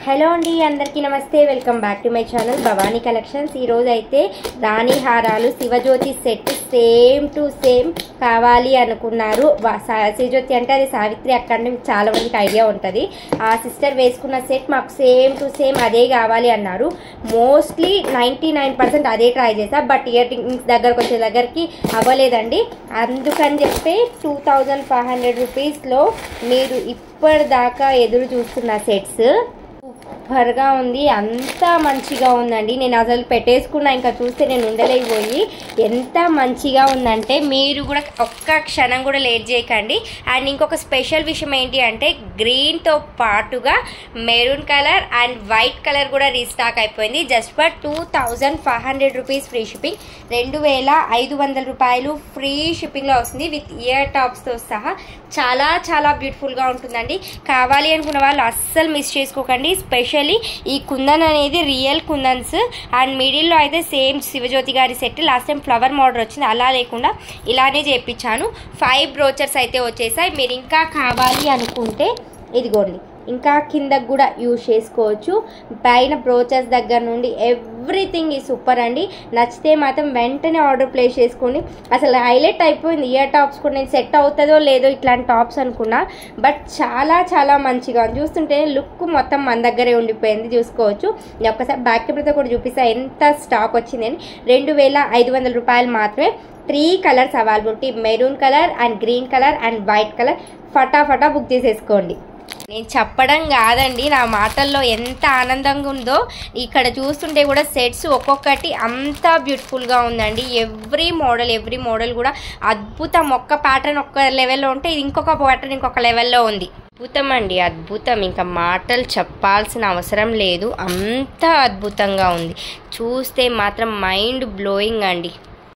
Hello అండి, అందరికీ నమస్తే. Welcome back to my channel Bhavani collections. ఈరోజు అయితే రాణి హారాలు Shivajyoti set same to same కావాలి అనుకున్నారు. శివజ్యోతి అంటే అది సావిత్రి అక్క అంటే చాలా మందికి ఐడియా ఉంటుంది. ఆ సిస్టర్ వేసుకున్న సెట్ మాకు సేమ్ టు సేమ్ అదే కావాలి అన్నారు. మోస్ట్లీ 99% అదే ట్రై చేశా, బట్ ఇయర్ రింగ్స్ దగ్గరకు వచ్చే దగ్గరికి అవ్వలేదండి. అందుకని చెప్పి 2500 రూపీస్లో మీరు ఇప్పటిదాకా ఎదురు చూస్తున్న సెట్స్ సూపర్గా ఉంది. అంత మంచిగా ఉందండి. నేను అసలు పెట్టేసుకున్నా, ఇంకా చూస్తే నేను ఉండలేకపోయి ఎంత మంచిగా ఉందంటే మీరు కూడా ఒక్క క్షణం కూడా లేట్ చేయకండి. అండ్ ఇంకొక స్పెషల్ విషయం ఏంటి అంటే గ్రీన్తో పాటుగా maroon colour and white colour కూడా రీస్టాక్ అయిపోయింది. Just for 2500 rupees free shipping. 2500 రూపాయలు ఫ్రీ షిప్పింగ్లో వస్తుంది విత్ ఇయర్ టాప్స్తో సహా. చాలా చాలా బ్యూటిఫుల్గా ఉంటుందండి. కావాలి అనుకున్న వాళ్ళు అస్సలు మిస్ చేసుకోకండి. స్పెషల్లీ ఈ కుందన్ అనేది రియల్ కుందన్స్ అండ్ మిడిల్లో అయితే సేమ్ శివజ్యోతి గారి set. Last time flower model వచ్చింది, అలా లేకుండా ఇలానే చేయించాను. 5 బ్రోచర్స్ అయితే వచ్చేసాయి. మీరు ఇంకా కావాలి అనుకుంటే ఇదిగోండి, ఇంకా కిందకు కూడా యూజ్ చేసుకోవచ్చు. పైన బ్రోచర్స్ దగ్గర నుండి ఎవ్రీథింగ్ ఈ సూపర్ అండి. నచ్చితే మాత్రం వెంటనే ఆర్డర్ ప్లేస్ చేసుకోండి. అసలు హైలైట్ అయిపోయింది ఇయర్ టాప్స్ కూడా. నేను సెట్ అవుతుందో లేదో ఇట్లాంటి టాప్స్ అనుకున్నా, బట్ చాలా చాలా మంచిగా ఉంది. చూస్తుంటే లుక్ మొత్తం మన దగ్గరే ఉండిపోయింది. చూసుకోవచ్చు. నేను ఒక్కసారి బ్యాక్ కెమెరాతో కూడా చూపిస్తా ఎంత స్టాక్ వచ్చిందని. 2500 రూపాయలు మాత్రమే. 3 colours availability, maroon colour and green colour and white colour. ఫటాఫటా బుక్ చేసేసుకోండి. నేను చెప్పడం కాదండి, నా మాటల్లో ఎంత ఆనందంగా ఉందో. ఇక్కడ చూస్తుంటే కూడా సెట్స్ ఒక్కొక్కటి అంత బ్యూటిఫుల్గా ఉందండి. ఎవ్రీ మోడల్ కూడా అద్భుతం. ఒక్క ప్యాటర్న్ ఒక్క లెవెల్లో ఉంటే ఇంకొక ప్యాటర్న్ ఇంకొక లెవెల్లో ఉంది. అద్భుతం అండి, అద్భుతం. ఇంకా మాటలు చెప్పాల్సిన అవసరం లేదు, అంత అద్భుతంగా ఉంది. చూస్తే మాత్రం మైండ్ బ్లోయింగ్ అండి.